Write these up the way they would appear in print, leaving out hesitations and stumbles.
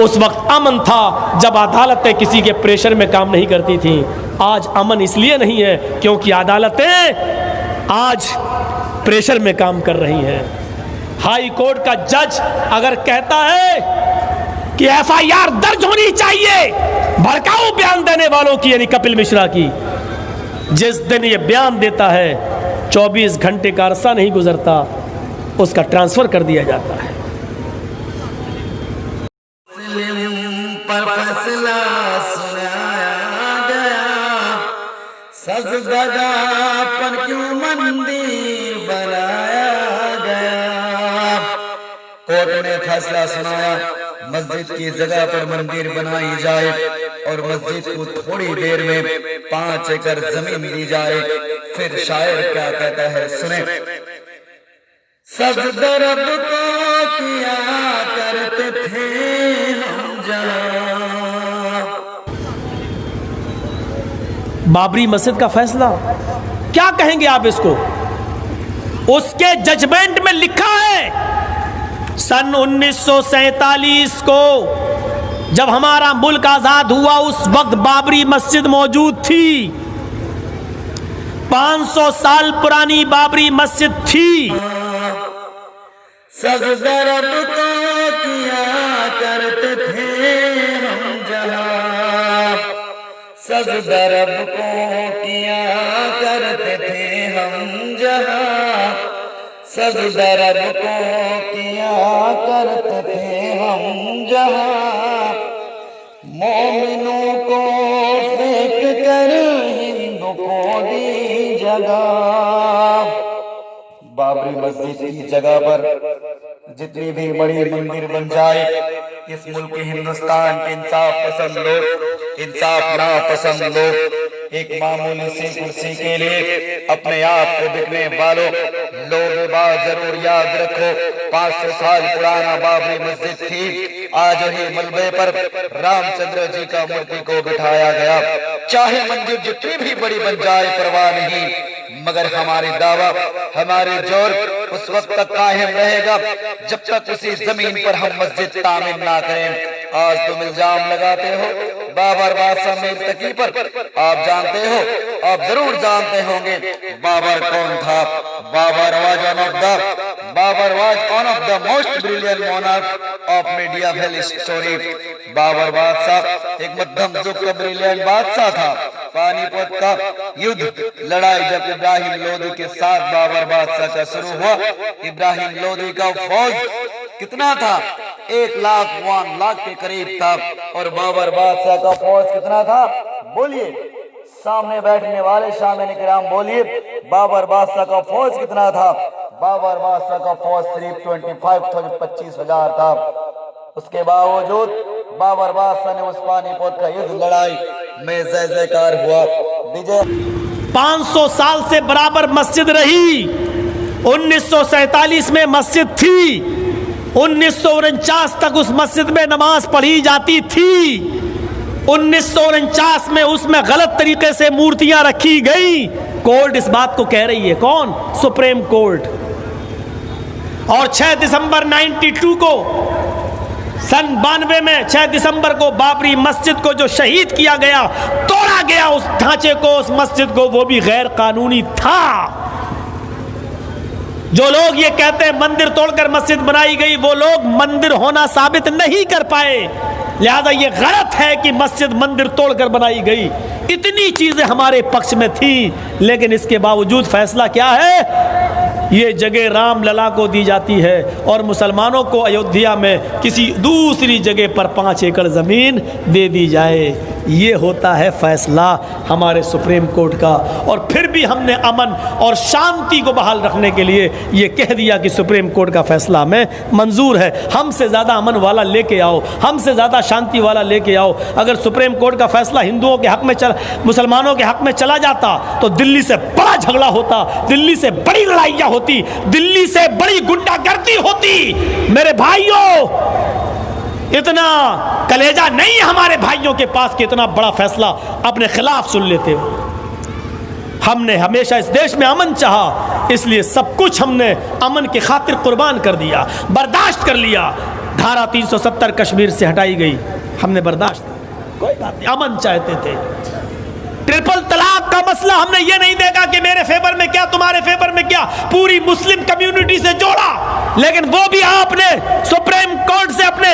उस वक्त अमन था जब अदालतें किसी के प्रेशर में काम नहीं करती थीं। आज अमन इसलिए नहीं है क्योंकि अदालतें आज प्रेशर में काम कर रही हैं। हाई कोर्ट का जज अगर कहता है कि एफआईआर दर्ज होनी चाहिए भड़काऊ बयान देने वालों की, यानी कपिल मिश्रा की, जिस दिन ये बयान देता है 24 घंटे का अरसा नहीं गुजरता, उसका ट्रांसफर कर दिया जाता है। पर फैसला सुनाया गया, सजदा पर क्यों मंदिर बनाया गया। कोर्ट ने फैसला सुनाया मस्जिद की जगह पर मंदिर बनाई जाए और मस्जिद को थोड़ी देर में 5 एकड़ जमीन दी जाए। फिर शायर क्या कहता है, सुने। सजदा रब को किया करते थे हम जहां। बाबरी मस्जिद का फैसला क्या कहेंगे आप इसको? उसके जजमेंट में लिखा है सन 1947 को जब हमारा मुल्क आजाद हुआ उस वक्त बाबरी मस्जिद मौजूद थी। 500 साल पुरानी बाबरी मस्जिद थी। सजदा रब को किया करते थे हम जहां। सजदा रब को किया करते थे हम जहां। सजदा रब को किया करते थे हम जहां। मोमिनों को फेंक कर हिंदू को दी जगह। बाबरी मस्जिद की जगह पर जितनी भी बड़ी मंदिर बन जाए, इस मुल्क हिंदुस्तान के इंसाफ पसंद लोग, इंसाफ नापसंद लोग एक मामूली सी कुर्सी के लिए अपने आप को बिकने वालों लोग बात जरूर याद रखो। 500 साल पुराना बाबरी मस्जिद थी। आज ही मलबे पर रामचंद्र जी का मूर्ति को बिठाया गया। चाहे मंदिर जितनी भी बड़ी बन जाए परवाह नहीं, मगर हमारी दावा, हमारे जोर उस वक्त तक कायम रहेगा जब तक उसी जमीन पर हम मस्जिद तामीर ना करें। आज तुम इल्जाम लगाते हो बाबर बादशाह मीर तकी पर। आप जानते हो, आप जरूर जानते होंगे बाबर कौन था। Babur was one of the most brilliant monarch of medieval story. Babur बादशाह एक मध्यम युग का ब्रिलियंट बादशाह था। पानीपत का युद्ध लड़ाई जब इब्राहिम लोदी के साथ बाबर बादशाह का शुरू हुआ, इब्राहिम लोदी का फौज कितना था? 1 लाख के करीब था। और बाबर बादशाह का फौज कितना था? बोलिए, सामने बैठने वाले शामिल किराम बोलिए, बाबर बादशाह का फौज कितना था? बाबर बादशाह का फौज सिर्फ 25,000 था। उसके बावजूद बाबर बादशाह ने उस पानीपत का युद्ध लड़ाई में जय जयकार हुआ। विजय 500 साल से बराबर मस्जिद रही। 1947 में मस्जिद थी। 1949 तक उस मस्जिद में नमाज पढ़ी जाती थी। 1949 में उसमें गलत तरीके से मूर्तियां रखी गई। कोर्ट इस बात को कह रही है। कौन? Supreme court. और 6 दिसंबर 92 को, सन 92 में 6 दिसंबर को बाबरी मस्जिद को जो शहीद किया गया, तोड़ा गया उस ढांचे को, उस मस्जिद को, वो भी गैर कानूनी था। जो लोग ये कहते हैं मंदिर तोड़कर मस्जिद बनाई गई, वो लोग मंदिर होना साबित नहीं कर पाए। लिहाजा ये गलत है कि मस्जिद मंदिर तोड़कर बनाई गई। इतनी चीजें हमारे पक्ष में थी, लेकिन इसके बावजूद फैसला क्या है? ये जगह राम लला को दी जाती है और मुसलमानों को अयोध्या में किसी दूसरी जगह पर 5 एकड़ ज़मीन दे दी जाए। ये होता है फैसला हमारे सुप्रीम कोर्ट का। और फिर भी हमने अमन और शांति को बहाल रखने के लिए ये कह दिया कि सुप्रीम कोर्ट का फैसला हमें मंजूर है। हमसे ज़्यादा अमन वाला लेके आओ, हमसे ज़्यादा शांति वाला लेके आओ। अगर सुप्रीम कोर्ट का फैसला हिंदुओं के हक में मुसलमानों के हक में चला जाता तो दिल्ली से बड़ा झगड़ा होता, दिल्ली से बड़ी लड़ाइयाँ होती, दिल्ली से बड़ी गुंडागर्दी होती। मेरे भाइयों, इतना कलेजा नहीं है हमारे भाइयों के पास कि इतना बड़ा फैसला अपने खिलाफ सुन लेते हो। हमने हमेशा इस देश में अमन चाहा, इसलिए सब कुछ हमने अमन की खातिर कुर्बान कर दिया, बर्दाश्त कर लिया। धारा 370 कश्मीर से हटाई गई, हमने बर्दाश्त किया, कोई बात नहीं, अमन चाहते थे। ट्रिपल तलाक का मसला हमने ये नहीं देखा कि मेरे फेवर में क्या तुम्हारे फेवर में क्या, पूरी मुस्लिम कम्युनिटी से जोड़ा, लेकिन वो भी आपने सुप्रीम कोर्ट से अपने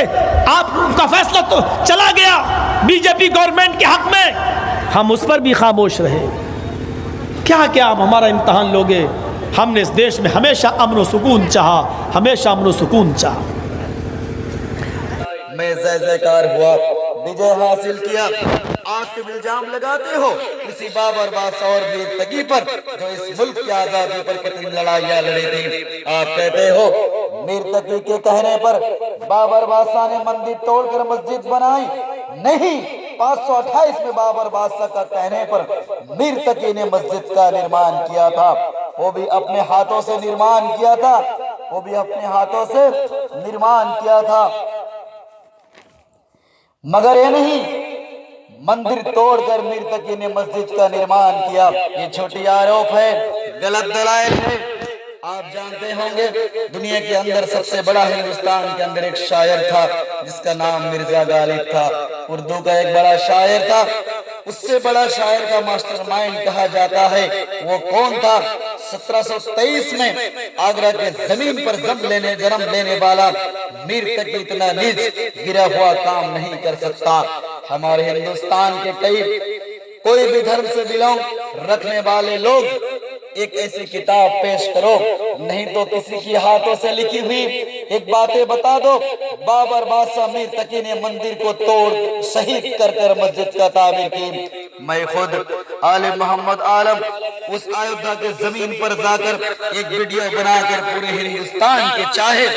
आपका फैसला तो चला गया बीजेपी गवर्नमेंट के हक में, हम उस पर भी खामोश रहे। क्या क्या आप हमारा इम्तहान लोगे? हमने इस देश में हमेशा अमन व सुकून चाहा, हमेशा अमन व सुकून चाहा। मैं जय जयकार हुआ, विजय हासिल किया। आज तुम इल्जाम लगाते हो किसी बाबर बादशाह और वीर तकी पर जो इस मुल्क की आजादी पर कितनी लड़ाइयाँ लड़ी थी। आप कहते हो मीर तकी के कहने पर बाबर बादशाह ने मंदिर तोड़कर मस्जिद बनाई, नहीं, 528 में बाबर बादशाह का कहने पर मीर तकी ने मस्जिद का निर्माण किया था, वो भी अपने हाथों से निर्माण किया था, वो भी अपने हाथों से निर्माण किया था। मगर ये नहीं, मंदिर तोड़कर मीर तकी ने मस्जिद का निर्माण किया, ये छोटी आरोप है, गलत दलाइल है। आप जानते होंगे दुनिया के अंदर सबसे बड़ा हिंदुस्तान के अंदर एक शायर था जिसका नाम मिर्जा गालिब था, उर्दू का एक बड़ा शायर था, उससे बड़ा शायर का मास्टरमाइंड कहा जाता है। वो कौन था? 1723 में आगरा के जमीन पर जन्म लेने वाला मीर तकी इतना नीच गिरा हुआ काम नहीं कर सकता। हमारे हिंदुस्तान के कोई भी धर्म से बिलोंग रखने वाले लोग एक ऐसी किताब पेश करो, नहीं तो किसी की हाथों से लिखी हुई एक बातें बता दो। बाबर बादशाह मीर तकी ने मंदिर को तोड़ शहीद कर मस्जिद का तामीर की। मैं खुद आले मोहम्मद आलम उस अयोध्या के जमीन पर जाकर एक वीडियो बनाकर पूरे हिंदुस्तान के, चाहे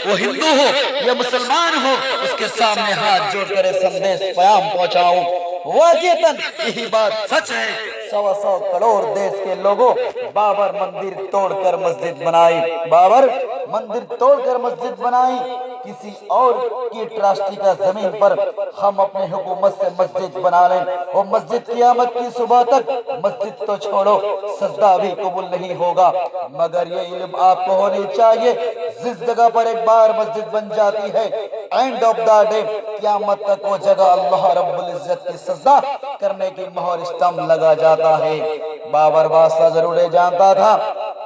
वो हिंदू हो या मुसलमान हो, उसके सामने हाथ जोड़कर संदेश पैगाम पहुंचाऊं। वाकईतन यही बात सच है। 100 करोड़ देश के लोगों बाबर मंदिर तोड़कर मस्जिद बनाई, बाबर मंदिर तोड़कर मस्जिद बनाई। किसी और की ट्रस्टी का जमीन पर हम अपने हुकूमत से मस्जिद बना लें, वो मस्जिद क़यामत की सुबह तक, मस्जिद तो छोड़ो सजदा भी कबूल नहीं होगा। मगर ये इल्म आपको होनी चाहिए, जिस जगह पर एक बार मस्जिद बन जाती है, एंड ऑफ द डे क़यामत तक वो जगह अल्लाह रब्बुल इज्जत की सजदा करने की मोहर स्टम्प लगा जाता है। बाबर बादशाह जरूर जानता था,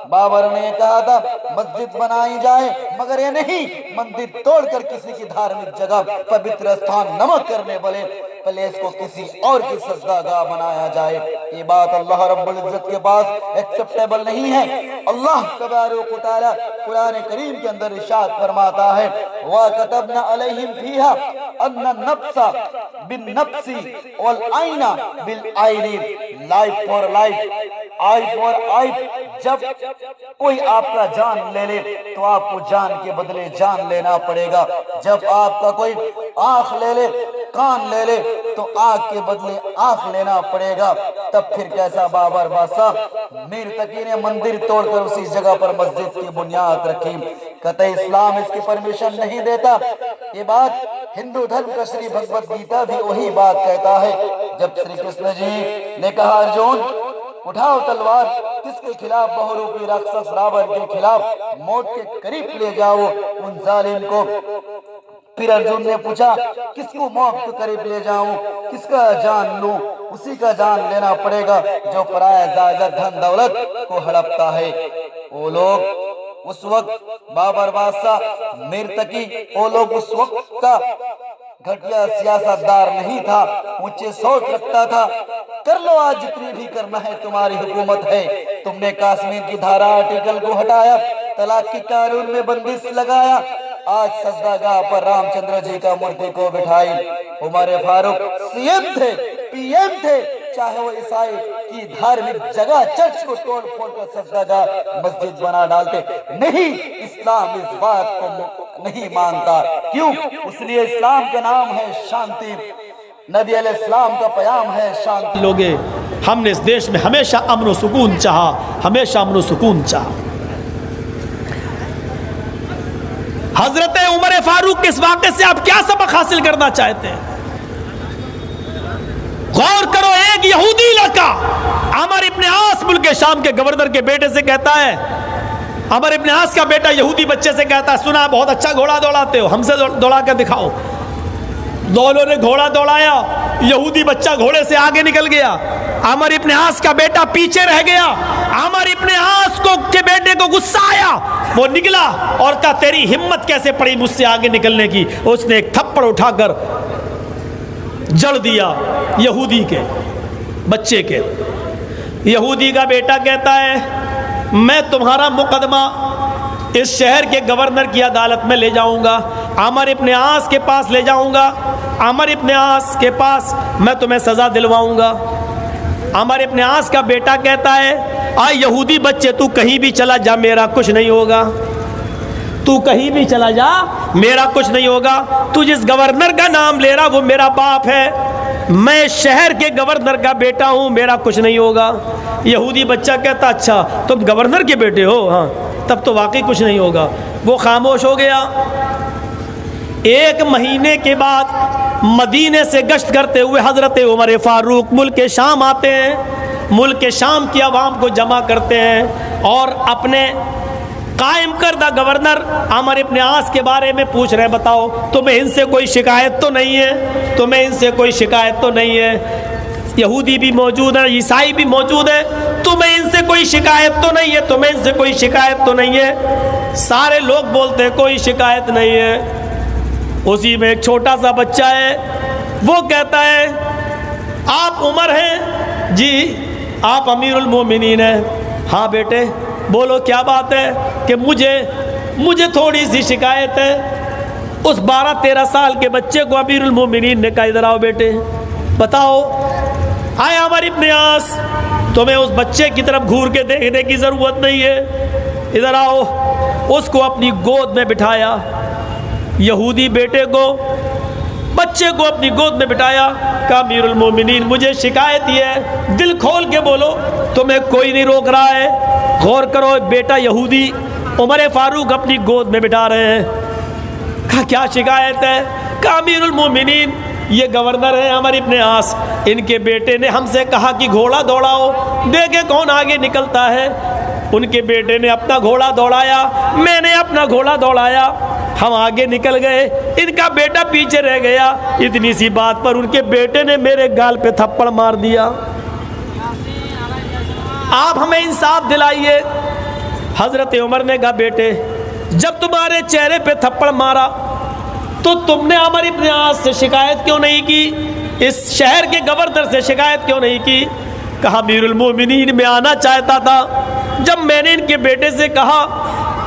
बाबर ने कहा था मस्जिद बनाई जाए, मगर ये नहीं मंदिर तोड़कर किसी की धार्मिक जगह, पवित्र स्थान नमक करने वाले प्लेस को किसी और की सजदागाह बनाया जाए। ये बात अल्लाह रब्बुल इज्जत के पास एक्सेप्टेबल नहीं है। अल्लाह तबारक व तआला कुरान करीम के अंदर इरशाद फरमाता है, व कतबना अलैहिम फीहा अन्ना नफ्सा बिन नफ्सी वल आइना बिल आइनी, life for life, I for I. जब कोई आपका जान ले ले तो आपको जान के बदले जान लेना पड़ेगा। जब आपका कोई आंख ले ले, कान ले ले, तो आंख के बदले आंख लेना पड़ेगा। तब फिर कैसा बाबर बादशाह मीर तकी ने मंदिर तोड़कर उसी जगह पर मस्जिद की बुनियाद रखी। कतई इस्लाम इसकी परमिशन नहीं देता। ये बात हिंदू धर्म का श्री भगवत गीता भी वही बात कहता है। जब श्री कृष्ण जी ने कहा अर्जुन उठाओ तलवार, किसके खिलाफ? बहुरूपी राक्षस रावण के खिलाफ, मौत के करीब ले जाओ उन जालिम को। फिर अर्जुन ने पूछा किसको मौत के करीब ले जाऊं, किसका जान लूं? उसी का जान लेना पड़ेगा जो पराया जायदाद धन दौलत को हड़पता है। वो लोग उस वक्त बाबर बादशाह मीर तकी, वो लोग उस वक्त का घटिया सियासतदार नहीं था, ऊंचे सोच रखता था। कर लो आज जितनी भी करना है, तुम्हारी हुकूमत है। तुमने कश्मीर की धारा आर्टिकल को हटाया, तलाक की कानून में बंदिश लगाया, आज सजदागाह पर रामचंद्र जी का मूर्ति को बिठाई। उमर फारूक सीएम थे, पीएम थे, चाहे वो ईसाई की धार्मिक जगह चर्च को तोड़ फोड़ कर सजदागाह मस्जिद बना डालते। नहीं, इस्लाम इस बात को नहीं मानता। क्यों? इसलिए इस्लाम का नाम है शांति, नबी अलैहिस्सलाम का पैगाम है शांति। लोगे हमने इस देश में हमेशा अमन व सुकून चाहा, हमेशा अमन व सुकून चाहा। हजरत उमर फारूक के इस वाक़े से आप क्या सबक हासिल करना चाहते हैं? गौर करो, एक यहूदी लड़का अमर इब्न आस मुल्क शाम के गवर्नर के बेटे से कहता है अमर इब्न आस का बेटा यहूदी बच्चे से कहता, सुना बहुत अच्छा घोड़ा दौड़ाते हो, हमसे दौड़ा कर दिखाओ। दोनों ने घोड़ा दौड़ाया, यहूदी बच्चा घोड़े से आगे निकल गया, अमर इब्न आस का बेटा पीछे रह गया। अमर इब्न आस को के बेटे को गुस्सा आया, वो निकला और कहा, तेरी हिम्मत कैसे पड़ी मुझसे आगे निकलने की। उसने एक थप्पड़ उठाकर जड़ दिया यहूदी के बच्चे के। यहूदी का बेटा कहता है, मैं तुम्हारा मुकदमा इस शहर के गवर्नर की अदालत में ले जाऊंगा, अमर इब्न आस के पास ले जाऊंगा, अमर इब्न आस के पास मैं तुम्हें सजा दिलवाऊंगा। अमर इब्न आस का बेटा कहता है, आ यहूदी बच्चे तू कहीं भी चला जा, मेरा कुछ नहीं होगा, तू कहीं भी चला जा, मेरा कुछ नहीं होगा। तू जिस गवर्नर का नाम ले रहा वो मेरा बाप है, मैं शहर के गवर्नर का बेटा हूं, मेरा कुछ नहीं होगा। यहूदी बच्चा कहता, अच्छा तुम गवर्नर के बेटे हो, हाँ तब तो वाकई कुछ नहीं होगा। वो खामोश हो गया। एक महीने के बाद मदीने से गश्त करते हुए हजरत उमर फारूक मुल्क शाम आते हैं, मुल्क शाम की आवाम को जमा करते हैं और अपने कायम करदा गवर्नर अमर इब्न आस के बारे में पूछ रहे हैं, बताओ तुम्हें इनसे कोई शिकायत तो नहीं है, तुम्हें इनसे कोई शिकायत तो नहीं है। यहूदी भी मौजूद है, ईसाई भी मौजूद है, तुम्हें इनसे कोई शिकायत तो नहीं है, तुम्हें इनसे कोई शिकायत तो नहीं है। सारे लोग बोलते हैं कोई शिकायत नहीं है। उसी में एक छोटा सा बच्चा है, वो कहता है, आप उमर हैं? जी। आप अमीरुल मोमिनीन हैं? हाँ बेटे। बोलो क्या बात है? कि मुझे थोड़ी सी शिकायत है। उस 12-13 साल के बच्चे को अमीरुल मोमिनीन ने कहा, इधर आओ बेटे, बताओ। आए अमर इब्न आस, तुम्हें उस बच्चे की तरफ घूर के देखने की ज़रूरत नहीं है, इधर आओ। उसको अपनी गोद में बिठाया, यहूदी बेटे को, बच्चे को अपनी गोद में बिठाया, कहा अमीरुल मोमिनीन मुझे शिकायत ये है, दिल खोल के बोलो, तुम्हें कोई नहीं रोक रहा है। गौर करो, बेटा यहूदी उमर फारूक अपनी गोद में बिठा रहे हैं। कहा क्या शिकायत है? कहा अमीरुल मोमिनीन ये गवर्नर है अमर इब्न आस, इनके बेटे ने हमसे कहा कि घोड़ा दौड़ाओ, देखे कौन आगे निकलता है। उनके बेटे ने अपना घोड़ा दौड़ाया, मैंने अपना घोड़ा दौड़ाया, हम आगे निकल गए, इनका बेटा पीछे रह गया। इतनी सी बात पर उनके बेटे ने मेरे गाल पे थप्पड़ मार दिया। आप हमें इंसाफ दिलाइए। हजरत उमर ने कहा, बेटे जब तुम्हारे चेहरे पे थप्पड़ मारा तो तुमने अमर इब्न आस से शिकायत क्यों नहीं की, इस शहर के गवर्नर से शिकायत क्यों नहीं की? कहा अमीरुल मोमिनीन मैं आना चाहता था, जब मैंने इनके बेटे से कहा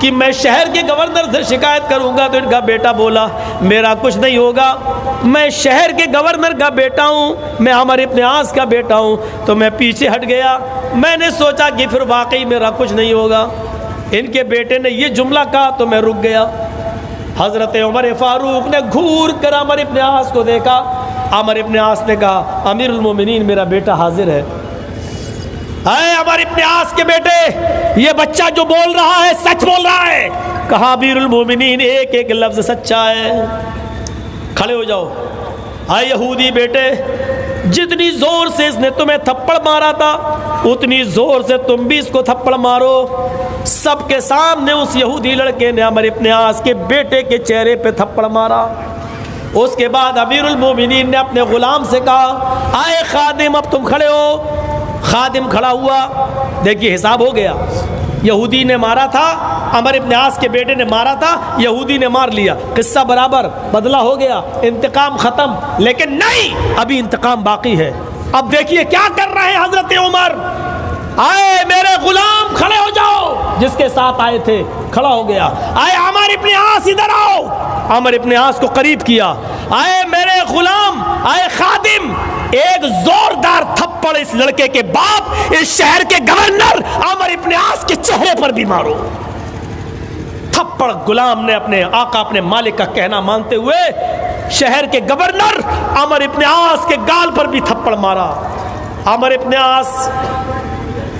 कि मैं शहर के गवर्नर से शिकायत करूंगा तो इनका बेटा बोला मेरा कुछ नहीं होगा, मैं शहर के गवर्नर का बेटा हूँ, मैं अमर इब्न आस का बेटा हूँ, तो मैं पीछे हट गया। मैंने सोचा कि फिर वाकई मेरा कुछ नहीं होगा। इनके बेटे ने ये जुमला कहा तो मैं रुक गया। हज़रत उमर फारूक ने घूर कर अमर इब्न आस को देखा। अमर इब्न आस ने कहा अमीरुल मोमिनीन मेरा बेटा हाजिर है। अरे अमर इब्न आस के बेटे, ये बच्चा जो बोल रहा है सच बोल रहा है। कहा अमीरुल मोमिनीन एक एक लफ्ज सच्चा है। खड़े हो जाओ। आए यहूदी बेटे, जितनी जोर से इसने तुम्हें थप्पड़ मारा था उतनी जोर से तुम भी इसको थप्पड़ मारो। सबके सामने उस यहूदी लड़के ने अमर इब्न आस के बेटे के चेहरे पे थप्पड़ मारा। उसके बाद अमीरुल मोमिनीन ने अपने गुलाम से कहा आए खादिम अब तुम खड़े हो। खादिम खड़ा हुआ। देखिए हिसाब हो गया, यहूदी ने मारा था, अमर इब्न आस के बेटे ने मारा था, यहूदी ने मार लिया, किस्सा बराबर, बदला हो गया, इंतकाम खत्म। लेकिन नहीं, अभी इंतकाम बाकी है। अब देखिए क्या कर रहे हैं हजरत उमर। आए मेरे गुलाम खड़े हो जाओ। जिसके साथ आए थे खड़ा हो गया। आए अमर इब्न आस इधर आओ। अमर इब्न आस को करीब किया। आए मेरे गुलाम, आए खादिम, एक जोरदार थप्पड़ इस लड़के के बाप, इस शहर के गवर्नर अमर इब्न आस के चेहरे पर भी मारो। थप्पड़ गुलाम ने अपने आका, अपने मालिक का कहना मानते हुए शहर के गवर्नर अमर इब्न आस के गाल पर भी थप्पड़ मारा। अमर इब्न आस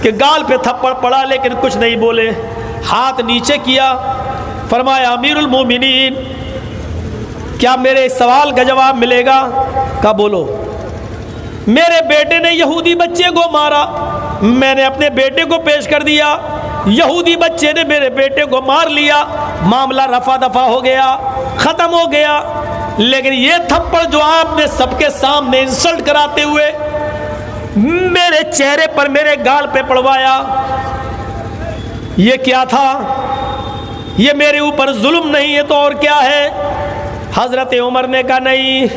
के गाल पे थप्पड़ पड़ा लेकिन कुछ नहीं बोले। हाथ नीचे किया, फरमाया अमीरुल मोमिनीन क्या मेरे सवाल का जवाब मिलेगा? का बोलो। मेरे बेटे ने यहूदी बच्चे को मारा, मैंने अपने बेटे को पेश कर दिया, यहूदी बच्चे ने मेरे बेटे को मार लिया, मामला रफा दफा हो गया, खत्म हो गया। लेकिन ये थप्पड़ जो आपने सबके सामने इंसल्ट कराते हुए मेरे चेहरे पर, मेरे गाल पे पड़वाया, ये क्या था? ये मेरे ऊपर जुल्म नहीं है तो और क्या है? हजरत उमर ने कहा नहीं,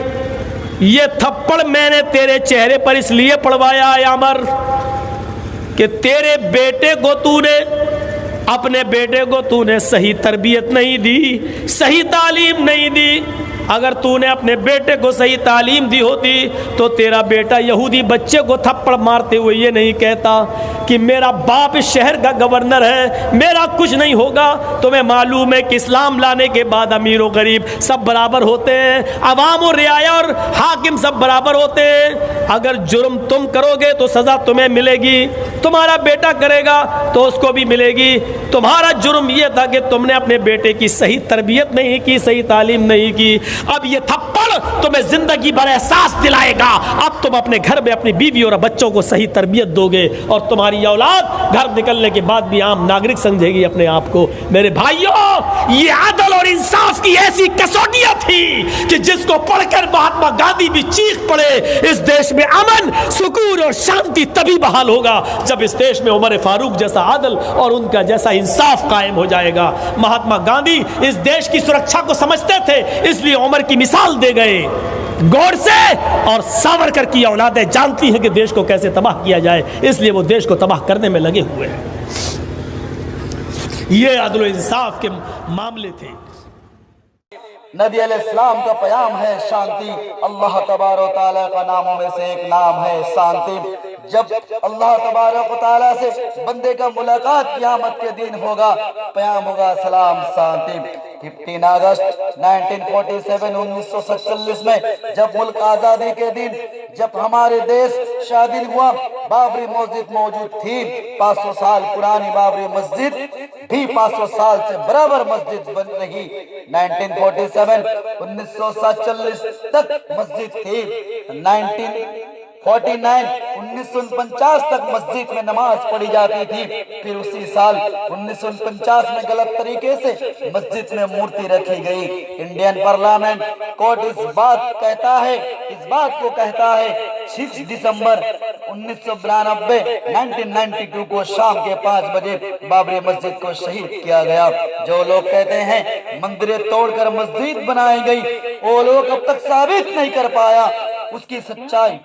ये थप्पड़ मैंने तेरे चेहरे पर इसलिए पड़वाया है अमर कि तेरे बेटे को तूने, अपने बेटे को तूने सही तरबियत नहीं दी, सही तालीम नहीं दी। अगर तूने अपने बेटे को सही तालीम दी होती तो तेरा बेटा यहूदी बच्चे को थप्पड़ मारते हुए ये नहीं कहता कि मेरा बाप इस शहर का गवर्नर है, मेरा कुछ नहीं होगा। तुम्हें मालूम है कि इस्लाम लाने के बाद अमीर और गरीब सब बराबर होते हैं, अवाम और रियाया और हाकिम सब बराबर होते हैं। अगर जुर्म तुम करोगे तो सज़ा तुम्हें मिलेगी, तुम्हारा बेटा करेगा तो उसको भी मिलेगी। तुम्हारा जुर्म यह था कि तुमने अपने बेटे की सही तरबियत नहीं की, सही तालीम नहीं की। अब ये थप्पड़ तुम्हें जिंदगी भर एहसास दिलाएगा। अब तुम अपने घर में अपनी बीवी और बच्चों को सही तरबियत दोगे और तुम्हारी औलाद घर निकलने के बाद भी आम नागरिक समझेगी अपने आप को। मेरे भाइयों, ये आदल और इंसाफ की ऐसी कसौटियां थी कि जिसको पढ़कर महात्मा गांधी भी चीख पड़े, इस देश में अमन, सुकून और शांति तभी बहाल होगा जब इस देश में उमर फारूक जैसा आदल और उनका जैसा इंसाफ कायम हो जाएगा। महात्मा गांधी इस देश की सुरक्षा को समझते थे, इसलिए उमर की मिसाल दे गए। गोडसे और सावरकर की औलादें जानती हैं कि देश को कैसे तबाह किया जाए, इसलिए वो देश को तबाह करने में लगे हुए हैं। ये अदल इंसाफ के मामले थे। नबी अलैहिस्सलाम का पैगाम है शांति। अल्लाह तबारक व तआला का नामों में से एक नाम है शांति। जब अल्लाह तबारक व तआला से बंदे का मुलाकात क़यामत के दिन होगा, पैगाम होगा सलाम शांति। 15 अगस्त 1947 1947 में जब मुल्क आज़ादी के दिन, जब हमारे देश शादिल हुआ, बाबरी मस्जिद मौजूद थी। 500 साल पुरानी बाबरी मस्जिद भी 500 साल से बराबर मस्जिद बन रही। 1947 1947 तक मस्जिद थी। 1949 तक मस्जिद में नमाज पढ़ी जाती थी। फिर उसी साल 1949 में गलत तरीके से मस्जिद में मूर्ति रखी गई। इंडियन पार्लियामेंट कोर्ट इस बात को कहता है 6 दिसंबर 1992 को शाम के 5 बजे बाबरी मस्जिद को शहीद किया गया। जो लोग कहते हैं मंदिरें तोड़कर मस्जिद बनाई गई, वो लोग अब तक साबित नहीं कर पाया उसकी सच्चाई।